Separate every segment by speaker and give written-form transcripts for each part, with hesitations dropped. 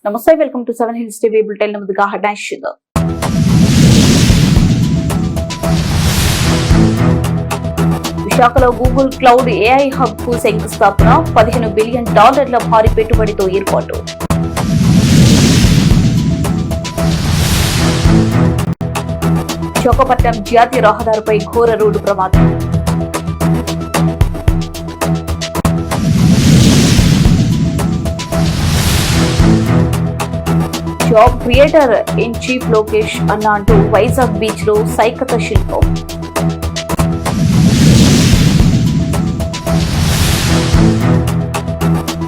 Speaker 1: నమస్తే, welcome to 7 hills TV bulletin. ముందుగా headlines చూద్దాం. విశాఖలో గూగుల్ క్లౌడ్ ఏఐ హబ్ కు శంకుస్థాపన. $15 బిలియన్ భారీ పెట్టుబడితో ఏర్పాటు. విశాఖపట్నం జాతీయ రహదారిపై ఘోర రోడ్డు ప్రమాదం. Job creator in chief Lokesh అన్న అంటూ వైజాగ్ బీచ్ లో సైకత శిల్పం.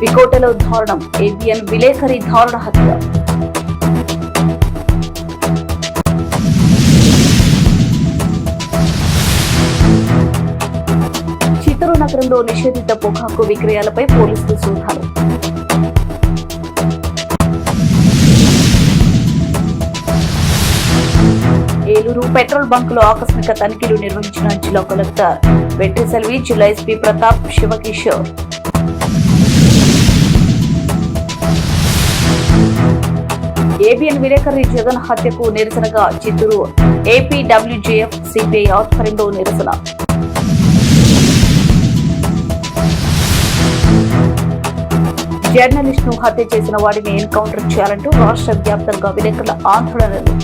Speaker 1: వికోటలో దారుణం. ఏబిఎన్ విలేకరి దారుణ హత్య. చిత్తూరు నగరంలో నిషేధిత పొగాకు విక్రయాలపై పోలీసులు సోదాలు. ఏలూరు పెట్రోల్ బంకులో ఆకస్మిక తనిఖీలు నిర్వహించిన జిల్లా కలెక్టర్ వెట్రిసెల్వి, జిల్లా ఎస్పీ ప్రతాప్ శివకిషోర్. ఏబిఎన్ విలేకరి జగన్ హత్యకు నిరసనగా చిత్తూరు ఏపీడబ్ల్యూజేఎఫ్ సిపిఐ ఆధ్వర్యంలో నిరసన. జర్నలిస్ట్ ను హత్య చేసిన వాడిని ఎన్కౌంటర్ చేయాలంటూ రాష్ట్ర వ్యాప్తంగా విలేకరుల ఆందోళనలు.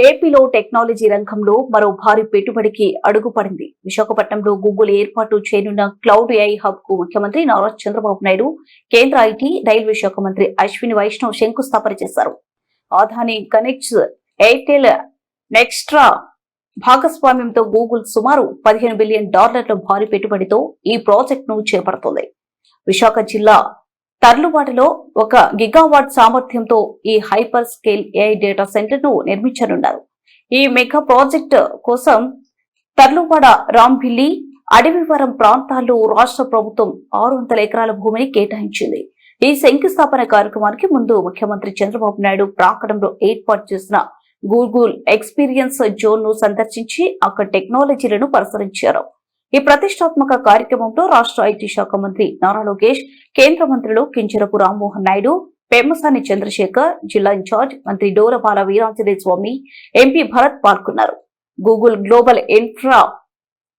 Speaker 1: ఏపీలో టెక్నాలజీ రంగంలో మరో భారీ పెట్టుబడికి అడుగుపడింది. విశాఖపట్నంలో గూగుల్ ఏర్పాటు చేయనున్న క్లౌడ్ ఏఐ హబ్ కు ముఖ్యమంత్రి నారా చంద్రబాబు నాయుడు, కేంద్ర ఐటీ, రైల్వే శాఖ మంత్రి అశ్విని వైష్ణవ్ శంకుస్థాపన చేశారు. అదానీ కనెక్ట్స్, ఎయిర్టెల్, నెక్స్ట్రా భాగస్వామ్యంతో గూగుల్ సుమారు $15 బిలియన్ భారీ పెట్టుబడితో ఈ ప్రాజెక్ట్ ను చేపడుతోంది. విశాఖ జిల్లా తర్లువాడలో 1 గిగావాట్ సామర్థ్యంతో ఈ hyper scale AI data centre ను నిర్మించనున్నారు. ఈ మెగా ప్రాజెక్ట్ కోసం తర్లువాడ, రాంభిల్లి, అడవివరం ప్రాంతాల్లో రాష్ట్ర ప్రభుత్వం 600 ఎకరాల భూమిని కేటాయించింది. ఈ శంకుస్థాపన కార్యక్రమానికి ముందు ముఖ్యమంత్రి చంద్రబాబు నాయుడు ప్రాంగణంలో ఏర్పాటు చేసిన గూగుల్ ఎక్స్పీరియన్స్ జోన్ ను సందర్శించి అక్కడ టెక్నాలజీలను పరిశీలించారు. ఈ ప్రతిష్టాత్మక కార్యక్రమంలో రాష్ట్ర ఐటీ శాఖ మంత్రి నారా లోకేష్, కేంద్ర మంత్రులు కింజరపు రామ్మోహన్ నాయుడు, పెమ్మసాని చంద్రశేఖర్, జిల్లా ఇన్ఛార్జ్ మంత్రి డోరబాల వీరాంజనేయ స్వామి, ఎంపీ భరత్ పాల్గొన్నారు. Google global infra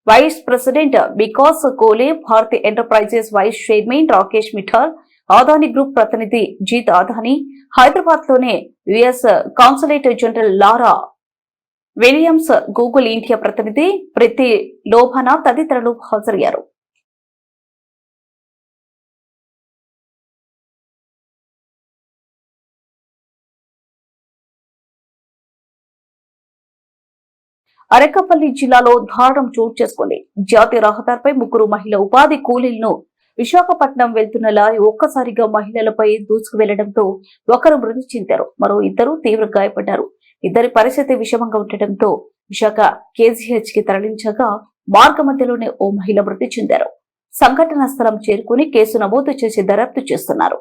Speaker 1: vice president Vikas Kole, Bharti enterprises vice chairman Rakesh Mittal, Adani group ప్రతినిధి జీత్ అదానీ, హైదరాబాద్ లోనే US consulate general Laura Williams, Google India ప్రతినిధి ప్రీతి లోభానా తదితరులు హాజరయ్యారు. అరకపల్లి జిల్లాలో దారుణం చోటు చేసుకుంది. జాతీయ రహదారిపై 3 మహిళ ఉపాధి కూలీలను విశాఖపట్నం వెళ్తున్న లారీ ఒక్కసారిగా మహిళలపై దూసుకు వెళ్లడంతో ఒకరు మృతి చెందారు, మరో 2 తీవ్ర గాయపడ్డారు. ఇద్దరి పరిస్థితి విషమంగా ఉండటంతో విశాఖ కేజీహెచ్ కి తరలించగా మార్గ మధ్యలోనే ఓ మహిళ మృతి చెందారు. సంఘటనా స్థలం చేరుకుని కేసు నమోదు చేసి దర్యాప్తు చేస్తున్నారు.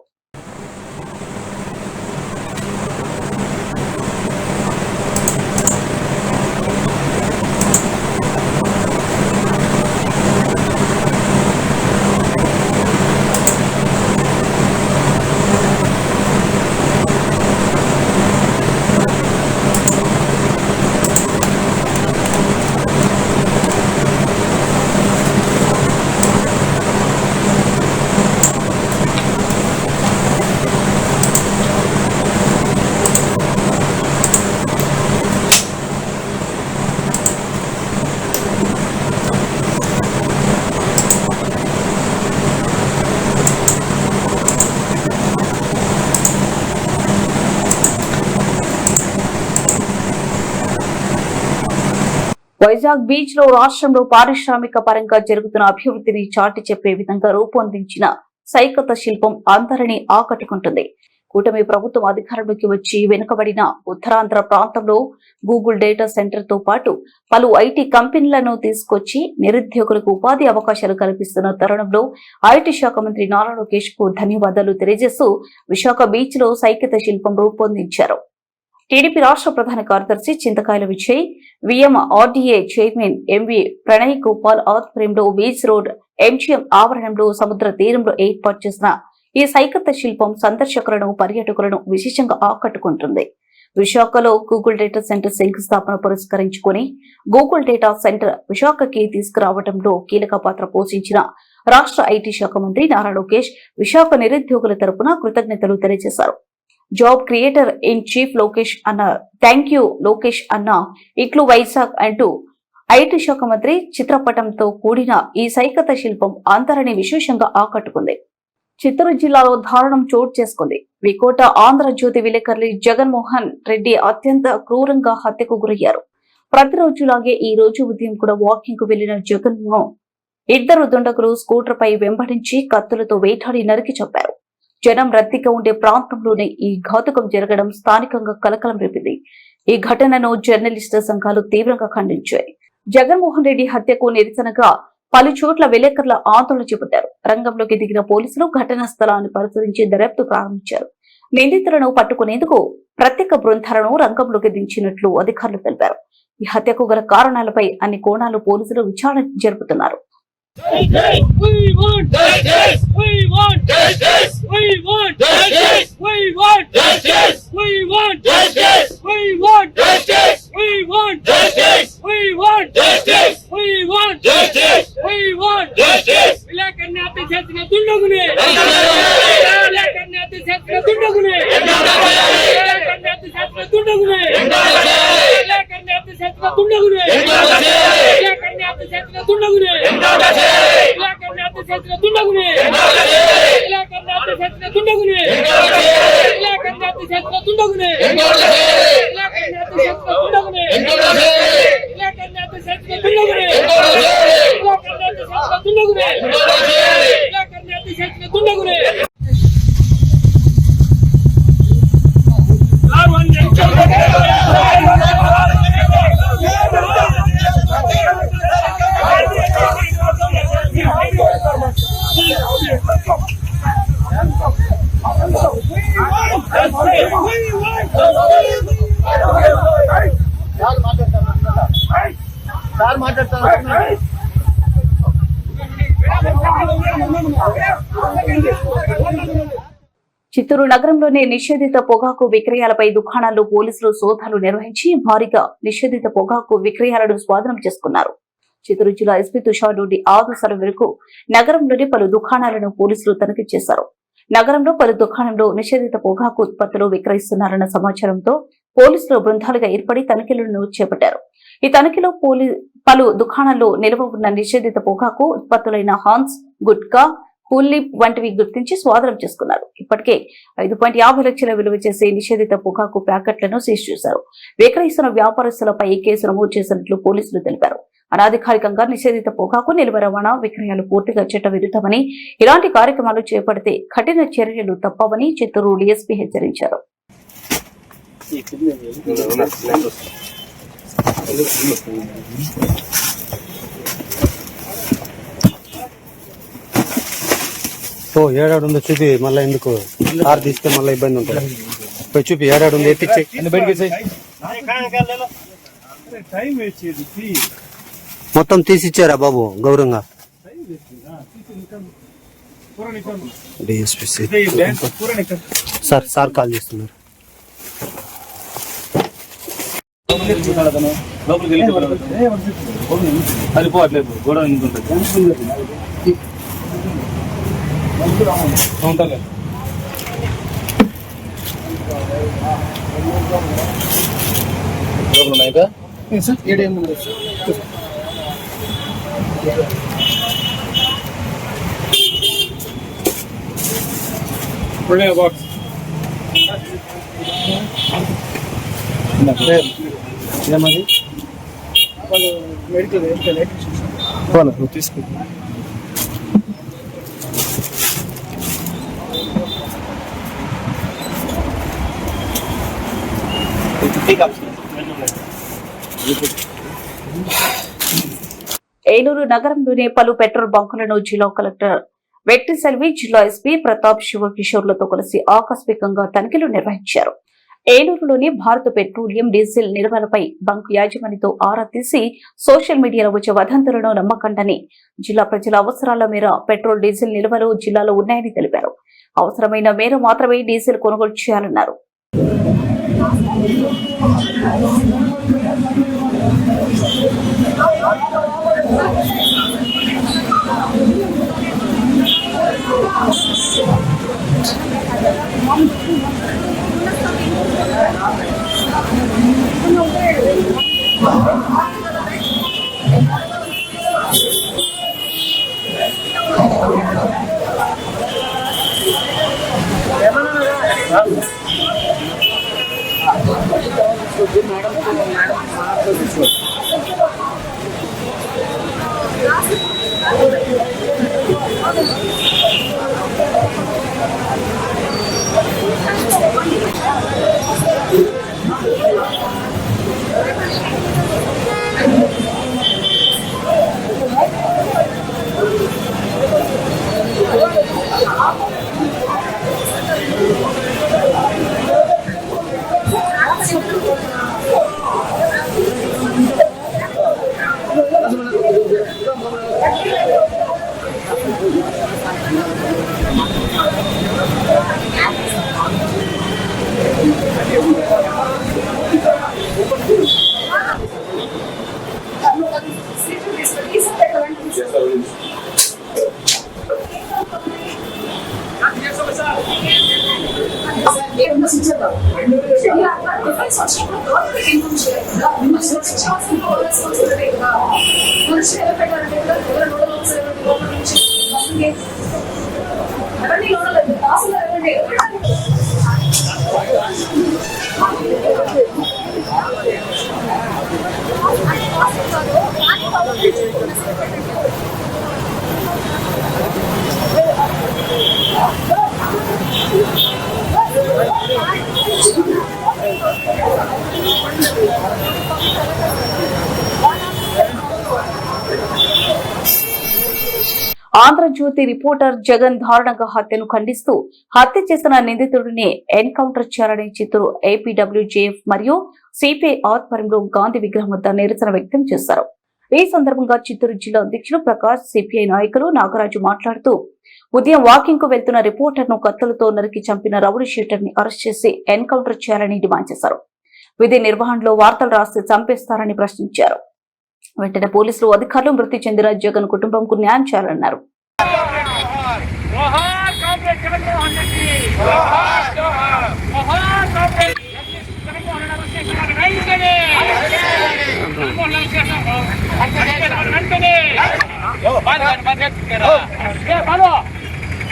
Speaker 1: వైజాగ్ బీచ్ లో రాష్ట్రంలో పారిశ్రామిక పరంగా జరుగుతున్న అభివృద్ధిని చాటి చెప్పే విధంగా రూపొందించిన సైకత శిల్పం అందరినీ ఆకట్టుకుంటుంది. కూటమి ప్రభుత్వం అధికారంలోకి వచ్చి వెనుకబడిన ఉత్తరాంధ్ర ప్రాంతంలో గూగుల్ డేటా సెంటర్ తో పాటు పలు ఐటీ కంపెనీలను తీసుకొచ్చి నిరుద్యోగులకు ఉపాధి అవకాశాలు కల్పిస్తున్న తరుణంలో ఐటీ శాఖ మంత్రి నారా లోకేష్ కు ధన్యవాదాలు తెలియజేస్తూ విశాఖ బీచ్ లో సైకత శిల్పం రూపొందించారు. టీడీపీ రాష్ట్ర ప్రధాన కార్యదర్శి Chintakayala Vijay, VMRDA chairman MV Pranay Gopal ఆధ్వర్యంలో బీచ్ రోడ్ ఎంజీఎం ఆవరణంలో సముద్ర తీరంలో ఏర్పాటు చేసిన ఈ సైకత శిల్పం సందర్శకులను పర్యాటకులను విశేషంగా ఆకట్టుకుంటుంది. విశాఖలో గూగుల్ డేటా సెంటర్ శంకుస్థాపన పురస్కరించుకుని గూగుల్ డేటా సెంటర్ విశాఖకి తీసుకురావడంలో కీలక పాత్ర పోషించిన రాష్ట్ర ఐటీ శాఖ మంత్రి నారా లోకేష్ విశాఖ నిరుద్యోగుల తరపున కృతజ్ఞతలు తెలియజేశారు. Job creator in chief Lokesh అన్న థ్యాంక్ యూ లోకేష్ అన్న ఇట్లు వైజాగ్ అంటూ ఐటీ శాఖ మంత్రి చిత్రపటంతో కూడిన ఈ సైకత శిల్పం అందరినీ విశేషంగా ఆకట్టుకుంది. చిత్తూరు జిల్లాలో దారుణం చోటు చేసుకుంది. వికోట ఆంధ్రజ్యోతి విలేకరి జగన్మోహన్ రెడ్డి అత్యంత క్రూరంగా హత్యకు గురయ్యారు. ప్రతిరోజులాగే ఈ రోజు ఉదయం కూడా వాకింగ్ కు వెళ్లిన జగన్ ను ఇద్దరు దుండగులు స్కూటర్ పై వెంబడించి కత్తులతో వేటాడి నరికి చంపారు. జనం రద్దీగా ఉండే ప్రాంతంలోనే ఈ ఘాతుకం జరగడం స్థానికంగా కలకలం రేపింది. ఈ ఘటనను జర్నలిస్టు సంఘాలు తీవ్రంగా ఖండించాయి. జగన్మోహన్ రెడ్డి హత్యకు నిరసనగా పలు చోట్ల విలేకరుల ఆందోళన చేపట్టారు. రంగంలోకి దిగిన పోలీసులు ఘటనా స్థలాన్ని పరిశీలించి దర్యాప్తు ప్రారంభించారు. నిందితులను పట్టుకునేందుకు ప్రత్యేక బృందాలను రంగంలోకి దించినట్లు అధికారులు తెలిపారు. ఈ హత్యకు గల కారణాలపై అన్ని కోణాలు పోలీసులు విచారణ జరుపుతున్నారు. చిత్తూరు నగరంలోని నిషేధిత పొగాకు విక్రయాలపై దుకాణాల్లో పోలీసులు సోదాలు నిర్వహించి భారీగా నిషేధిత పొగాకు విక్రయాలను స్వాధీనం చేసుకున్నారు. చిత్తూరు జిల్లా ఎస్పీ తుషార్ రెడ్డి ఆదేశాల మేరకు నగరంలోని పలు దుకాణాలను పోలీసులు తనిఖీ చేశారు. నగరంలో పలు దుకాణంలో నిషేధిత పొగాకు ఉత్పత్తులు విక్రయిస్తున్నారన్న సమాచారంతో పోలీసులు బృందాలుగా ఏర్పడి తనిఖీలను చేపట్టారు. ఈ తనిఖీలో పలు దుకాణాల్లో నిల్వ ఉన్న నిషేధిత పొగాకు ఉత్పత్తులైన హాన్స్, గుట్కా, కూల్లిప్ వంటివి గుర్తించి స్వాధీనం చేసుకున్నారు. ఇప్పటికే 5.50 లక్షల విలువ చేసే నిషేధిత పొగాకు ప్యాకెట్లను సీజ్ చేశారు. విక్రయిస్తున్న వ్యాపారస్తులపై కేసు నమోదు చేసినట్లు పోలీసులు తెలిపారు. అనధికారికంగా నిషేధిత పొగాకు నిల్వ రవాణా విక్రయాలు పూర్తిగా చట్ట విరుద్ధమని, ఇలాంటి కార్యక్రమాలు చేపడితే కఠిన చర్యలు తప్పవని చిత్తూరు డీఎస్పీ హెచ్చరించారు.
Speaker 2: ఏడాడుందో చూపి మళ్ళీ ఎందుకు కార్ తీస్తే మళ్ళీ ఇబ్బంది ఉంటుంది. పోయి చూపి ఏడాడుంది ఎత్తిచ్చే మొత్తం తీసిచ్చారా బాబు గౌరవంగా. సార్ కాల్ చేస్తున్నారు.
Speaker 3: అది పోవట్లేదు గొడవ ఉంటుంది. బాక్స్ ఏమది మెడికల్ తీసుకో.
Speaker 1: ఏలూరు నగరంలోని పలు పెట్రోల్ బంకులను జిల్లా కలెక్టర్ వెట్టి సెల్వి, జిల్లా ఎస్పీ ప్రతాప్ శివకిషోర్లతో కలిసి ఆకస్మికంగా తనిఖీలు నిర్వహించారు. ఏలూరులోని భారత పెట్రోలియం డీజిల్ నిల్వలపై బంక్ యాజమానితో ఆరా తీసి సోషల్ మీడియాలో వచ్చే వదంతులను నమ్మకండని జిల్లా ప్రజల అవసరాల మేర పెట్రోల్ డీజిల్ నిల్వలు జిల్లాలో ఉన్నాయని తెలిపారు. అవసరమైన మేర మాత్రమే డీజిల్ కొనుగోలు చేయాలన్నారు. ఆంధ్రజ్యోతి రిపోర్టర్ జగన్ దారుణంగా హత్యను ఖండిస్తూ హత్య చేసిన నిందితుడిని ఎన్కౌంటర్ చేయాలని చిత్తూరు ఏపీడబ్ల్యూజేఎఫ్ మరియు సిపిఐ ఆధ్వర్యంలో గాంధీ విగ్రహం వద్ద నిరసన వ్యక్తం చేశారు. ఈ సందర్భంగా చిత్తూరు జిల్లా అధ్యక్షులు ప్రకాష్, సిపిఐ నాయకులు నాగరాజు మాట్లాడుతూ ఉదయం వాకింగ్ కు వెళ్తున్న రిపోర్టర్ ను కత్తులతో నరికి చంపిన రౌడీ షీటర్ ని అరెస్ట్ చేసి ఎన్కౌంటర్ చేయాలని డిమాండ్ చేశారు. విధి నిర్వహణలో వార్తలు రాస్తే చంపేస్తారని ప్రశ్నించారు. వెంటనే పోలీసులు అధికారులు మృతి చెందిన జగన్ కుటుంబంకు న్యాయం చేయాలన్నారు.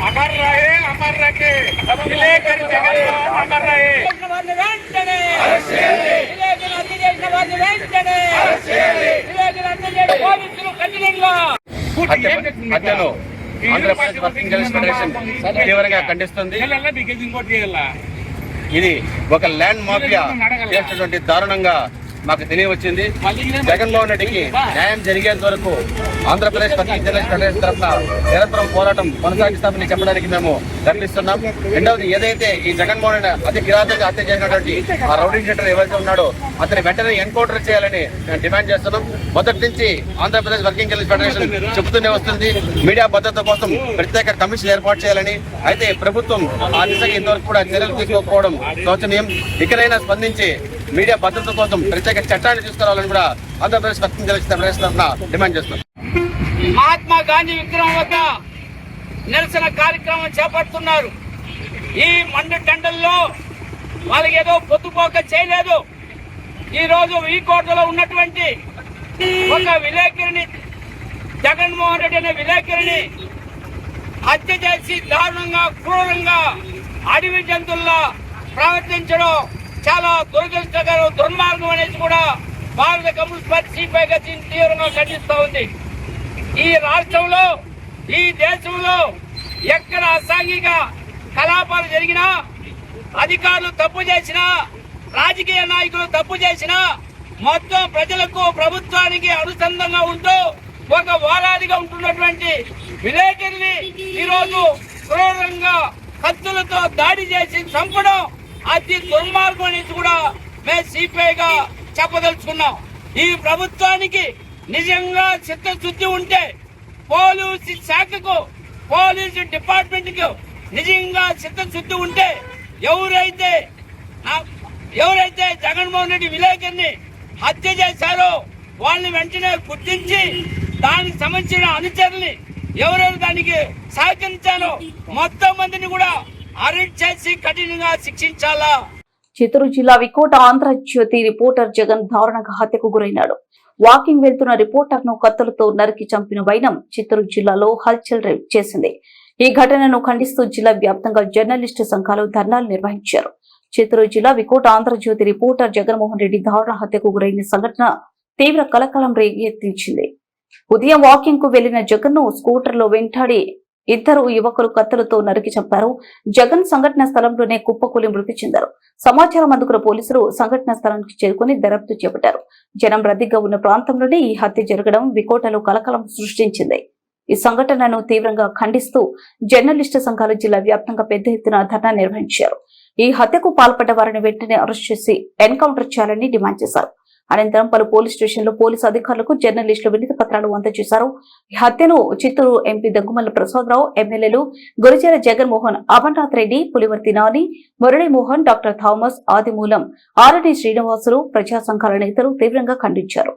Speaker 4: अमर रहे अमर रखे विलेकर जगन अमर रहे वेंटने
Speaker 3: హత్యను ఆంధ్రప్రదేశ్ వర్కింగ్ జర్నలిస్ట్ ఫెడరేషన్ తీవ్రంగా ఖండిస్తుంది. ఇది ఒక ల్యాండ్ మాఫియా చేసినటువంటి దారుణంగా మాకు తెలియవచ్చింది. జగన్మోహన్ రెడ్డికి న్యాయం జరిగేంత వరకు ఆంధ్రప్రదేశ్ వర్కింగ్ జర్నలిస్ట్ ఫెడరేషన్ తరఫున నిరంతరం పోరాటం కొనసాగిస్తామని చెప్పడానికి మేము ప్రకటిస్తున్నాం. రెండవది, ఏదైతే ఈ జగన్మోహన్ రెడ్డి అతి కిరాతకంగా హత్య చేసినటువంటి ఆ రౌడీ షీటర్ ఎవరైతే ఉన్నాడో అతని వెంటనే ఎన్కౌంటర్ చేయాలని మేము డిమాండ్ చేస్తున్నాం. మొదటి నుంచి ఆంధ్రప్రదేశ్ వర్కింగ్ జర్నలిస్ట్ ఫెడరేషన్ చెబుతూనే వస్తుంది, మీడియా భద్రత కోసం ప్రత్యేక కమిషన్ ఏర్పాటు చేయాలని. అయితే ప్రభుత్వం ఆ దిశగా ఇంతవరకు కూడా చర్యలు తీసుకోకపోవడం శోచనీయం. ఇకనైనా స్పందించి మీడియా భద్రత కోసం ప్రత్యేక చట్టాన్ని తీసుకురావాలని కూడా ఆంధ్రప్రదేశ్ వర్కింగ్ జర్నలిస్ట్ ఫెడరేషన్ తరఫున డిమాండ్ చేస్తున్నాం.
Speaker 4: మహాత్మా గాంధీ విగ్రహం వద్ద నిరసన కార్యక్రమం చేపడుతున్నారు. ఈ మండు టెండల్లో వాళ్ళకి ఏదో పొద్దుపోక చేయలేదు. ఈ రోజు ఈ కోటలో ఉన్నటువంటి ఒక విలేకరిని, జగన్మోహన్ రెడ్డి అనే విలేకరిని హత్య చేసి దారుణంగా క్రూరంగా అడవి జంతువుల్లా ప్రవర్తించడం చాలా దురదృష్టకరం, దుర్మార్గం అనేసి కూడా భారత కమ్యూనిస్ట్ పార్టీ సిపిఐగా తీవ్రంగా ఖండిస్తూ ఉంది. ఈ రాష్ట్రంలో, ఈ దేశంలో ఎక్కడ అసాంఘిక కలాపాలు జరిగినా, అధికారులు తప్పు చేసినా, రాజకీయ నాయకులు తప్పు చేసినా మొత్తం ప్రజలకు, ప్రభుత్వానికి అనుసంధానంగా ఉంటూ ఒక వారాదిగా ఉంటున్నటువంటి విలేకరిని ఈరోజు క్రూరంగా కత్తులతో దాడి చేసి చంపడం అతి దుర్మార్గం అనేది కూడా మేము సిపిఐగా చెప్పదలుచుకున్నాం. ఈ ప్రభుత్వానికి నిజంగా చిత్తశుద్ధి ఉంటే, పోలీసు శాఖకు, పోలీసు డిపార్ట్మెంట్ కు నిజంగా చిత్తశుద్ధి ఉంటే, ఎవరైతే జగన్మోహన్ రెడ్డి విలేకరిని హత్య చేశారో వాళ్ళని వెంటనే గుర్తించి దానికి సంబంధించిన అనుచరుల్ని ఎవరెవరు దానికి సహకరించారో మొత్తం మందిని కూడా అరెస్ట్ చేసి కఠినంగా శిక్షించాలా.
Speaker 1: చిత్తూరు జిల్లా వికోట ఆంధ్రజ్యోతి రిపోర్టర్ జగన్ దారుణంగా హత్యకు గురైనాడు. వాకింగ్ వెళ్తున్న రిపోర్టర్ ను కత్తులతో నరికి చంపిన వైనం చిత్తూరు జిల్లాలో హల్చల్ చేసింది. ఈ ఘటనను ఖండిస్తూ జిల్లా వ్యాప్తంగా జర్నలిస్టు సంఘాలు ధర్నాలు నిర్వహించారు. చిత్తూరు జిల్లా వికోట ఆంధ్రజ్యోతి రిపోర్టర్ జగన్మోహన్ రెడ్డి దారుణ హత్యకు గురైన సంఘటన తీవ్ర కలకలం రేకెత్తించింది. ఉదయం వాకింగ్ కు వెళ్లిన జగన్ ను స్కూటర్ లో వెంటాడి ఇద్దరు యువకులు కత్తులతో నరికి చంపారు. జగన్ సంఘటన స్థలంలోనే కుప్పకూలి మృతి చెందారు. సమాచారం అందుకున్న పోలీసులు సంఘటన స్థలానికి చేరుకుని దర్యాప్తు చేపట్టారు. జనం రద్దీగా ఉన్న ప్రాంతంలోనే ఈ హత్య జరగడం వికోటలో కలకలం సృష్టించింది. ఈ సంఘటనను తీవ్రంగా ఖండిస్తూ జర్నలిస్టు సంఘాలు జిల్లా వ్యాప్తంగా పెద్ద ఎత్తున ధర్నా నిర్వహించారు. ఈ హత్యకు పాల్పడ్డ వారిని వెంటనే అరెస్ట్ చేసి ఎన్కౌంటర్ చేయాలని డిమాండ్ చేశారు. అనంతరం పలు పోలీస్ స్టేషన్లో పోలీసు అధికారులకు జర్నలిస్టులు వినతి పత్రాలు అందజేశారు. ఈ హత్యను చిత్తూరు ఎంపీ దగ్గుమల్ల ప్రసాదరావు, ఎమ్మెల్యేలు గురజాల జగన్మోహన్, అమర్నాథ్ రెడ్డి, పులివర్తి నాని, మురళీమోహన్, డాక్టర్ థామస్, ఆదిమూలం, ఆర్ఎడి శ్రీనివాసులు, ప్రజా సంఘాల నేతలు తీవ్రంగా ఖండించారు.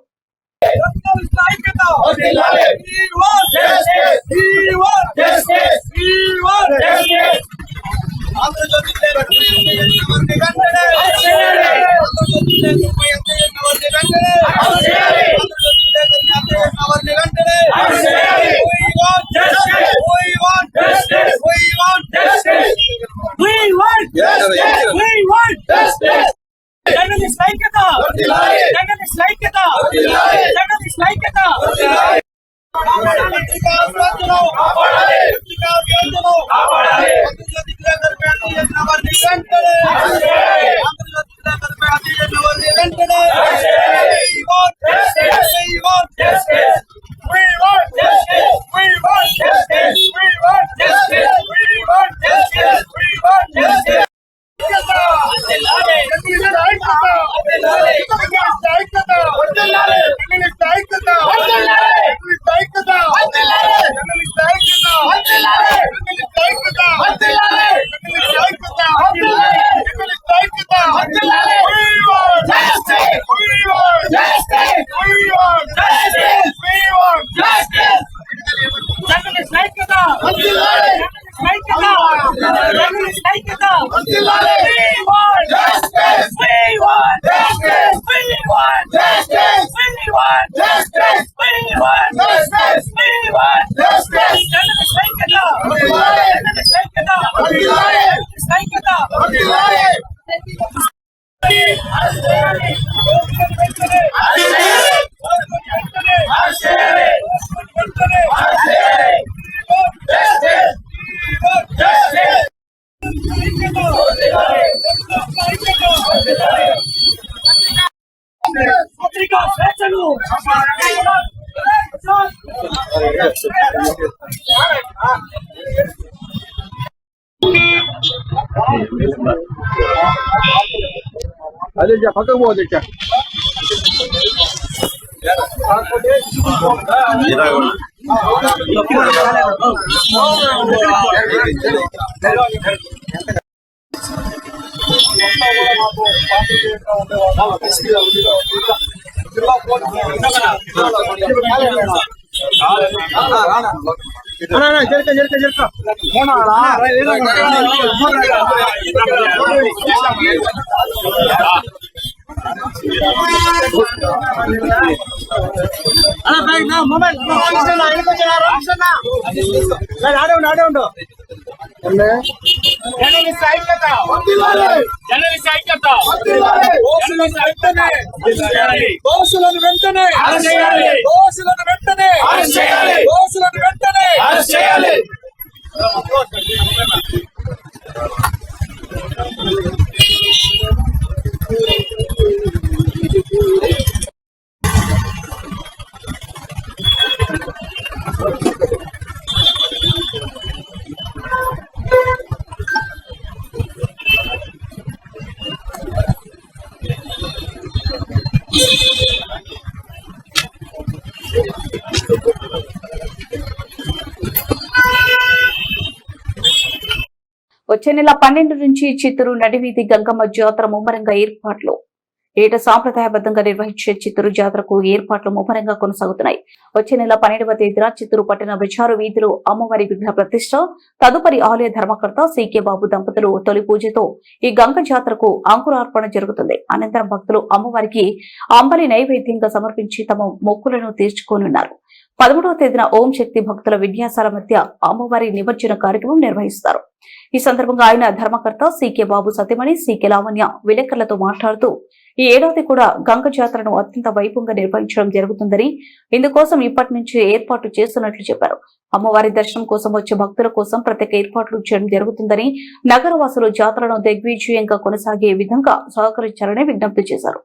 Speaker 3: అదే పక్కకు పోదు
Speaker 1: వచ్చే నెల 12 నుంచి చిత్తూరు నడివీధి గంగమ్మ జాతర ముమ్మరంగా ఏర్పాట్లు. ఏటా సాంప్రదాయబద్ధంగా నిర్వహించే చిత్తూరు జాతరకు ఏర్పాట్లు ముమ్మరంగా కొనసాగుతున్నాయి. వచ్చే నెల 12వ తేదీన చిత్తూరు పట్టణ బజారు వీధిలో అమ్మవారి విగ్రహ ప్రతిష్ట, తదుపరి ఆలయ ధర్మకర్త సీకే బాబు దంపతులు తొలి పూజతో ఈ గంగ జాతరకు అంకురార్పణ జరుగుతుంది. అనంతరం భక్తులు అమ్మవారికి అంబలి నైవేద్యంగా సమర్పించి తమ మొక్కులను తీర్చుకోనున్నారు. 13వ తేదీన ఓం శక్తి భక్తుల విన్యాసాల మధ్య అమ్మవారి నిమజ్జన కార్యక్రమం నిర్వహిస్తారు. ఈ సందర్భంగా ఆయన ధర్మకర్త సీకే బాబు సతీమణి సీకే లావణ్య విలేకరులతో మాట్లాడుతూ ఈ ఏడాది కూడా గంగ జాతరను అత్యంత వైభవంగా నిర్వహించడం జరుగుతుందని, ఇందుకోసం ఇప్పటి నుంచి ఏర్పాటు చేస్తున్నట్లు చెప్పారు. అమ్మవారి దర్శనం కోసం వచ్చే భక్తుల కోసం ప్రత్యేక ఏర్పాట్లు చేయడం జరుగుతుందని, నగరవాసులు జాతరను దిగ్విజయంగా కొనసాగే విధంగా సహకరించాలని విజ్ఞప్తి చేశారు.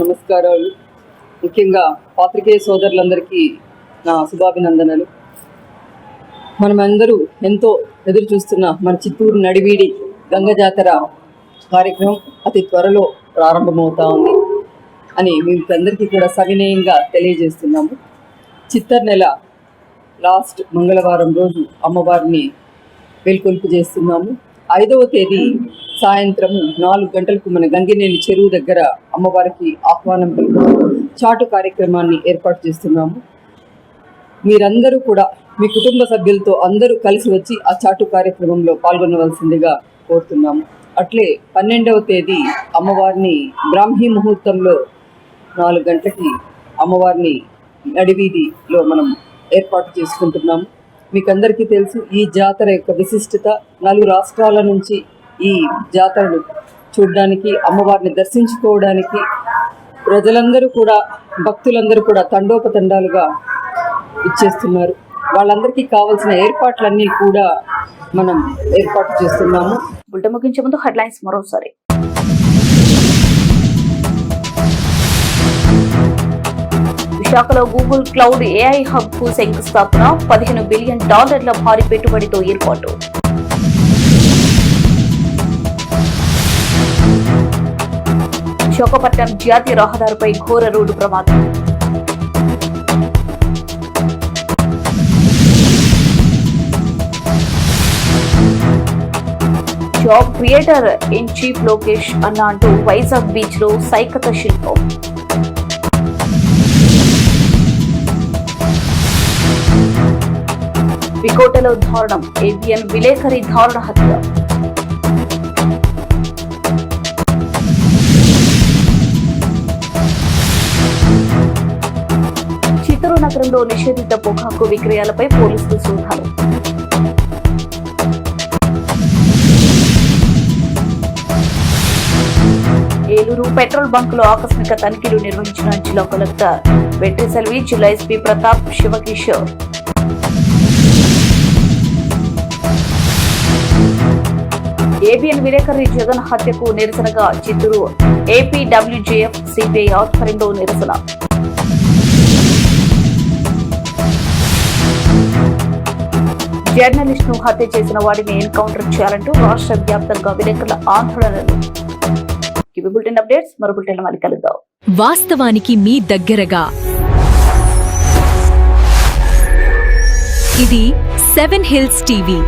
Speaker 5: నమస్కారాలు. ముఖ్యంగా పాత్రికేయ సోదరులందరికీ నా శుభాభినందనలు. మనమందరూ ఎంతో ఎదురు చూస్తున్న మన చిత్తూరు నడివీడి గంగ జాతర కార్యక్రమం అతి త్వరలో ప్రారంభమవుతా ఉంది అని మీకు అందరికీ కూడా సవినయంగా తెలియజేస్తున్నాము. చిత్తర్ నెల లాస్ట్ మంగళవారం రోజు అమ్మవారిని వెల్కొల్పు చేస్తున్నాము. 5వ తేదీ సాయంత్రం 4 గంటలకు మన గంగినేని చెరువు దగ్గర అమ్మవారికి ఆహ్వానం చాటు కార్యక్రమాన్ని ఏర్పాటు చేస్తున్నాము. మీరందరూ కూడా మీ కుటుంబ సభ్యులతో అందరూ కలిసి వచ్చి ఆ చాటు కార్యక్రమంలో పాల్గొనవలసిందిగా కోరుతున్నాము. అట్లే 12వ తేదీ అమ్మవారిని బ్రాహ్మీ ముహూర్తంలో 4 గంటలకి అమ్మవారిని నడివీధిలో మనం ఏర్పాటు చేసుకుంటున్నాము. మీకు అందరికీ తెలుసు ఈ జాతర యొక్క విశిష్టత. 4 రాష్ట్రాల నుంచి ఈ జాతరను చూడడానికి, అమ్మవారిని దర్శించుకోవడానికి ప్రజలందరూ కూడా, భక్తులందరూ కూడా తండోపతండాలుగా ఇచ్చేస్తున్నారు. వాళ్ళందరికీ కావాల్సిన ఏర్పాట్లన్నీ కూడా మనం ఏర్పాటు చేస్తున్నాము.
Speaker 1: బులెటిన్ ముగించే ముందు హెడ్లైన్స్ మరోసారి. విశాఖలో గూగుల్ క్లౌడ్ ఏఐ హబ్ కు శంకుస్థాపన, $15 బిలియన్ భారీ పెట్టుబడితో ఏర్పాటు. విశాఖపట్నం జాతీయ రహదారిపై ఘోర రోడ్డు ప్రమాదం. Job creator in chief Lokesh అన్న అంటూ వైజాగ్ బీచ్ లో సైకత శిల్పం. వికోటలో దారుణం, ఏబిఎన్ విలేకరి దారుణ హత్య. చిత్తూరు నగరంలో నిషేధిత పొగాకు విక్రయాలపై పోలీసులు సోదాలు. ఏలూరు పెట్రోల్ బంకులో ఆకస్మిక తనిఖీలు నిర్వహించిన జిల్లా కలెక్టర్ వెట్రిసెల్వి, జిల్లా ఎస్పీ ప్రతాప్ శివకిషోర్. ఏబిఎన్ విలేకరి జగన్ హత్యకు నిరసనగా చిత్తూరు ఏపీడబ్ల్యూజేఎఫ్ సిపిఐ ఆధ్వర్యంలో నిరసన. జర్నలిస్ట్ ను హత్య చేసిన వాడిని ఎన్కౌంటర్ చేయాలంటూ రాష్ట్ర వ్యాప్తంగా విలేకరుల ఆందోళనలు. బులెటిన్ అప్డేట్స్ మరో బులెటిన్ మళ్ళీ కలుద్దాం.
Speaker 6: వాస్తవానికి మీ దగ్గరగా ఇది 7 హిల్స్ టీవీ.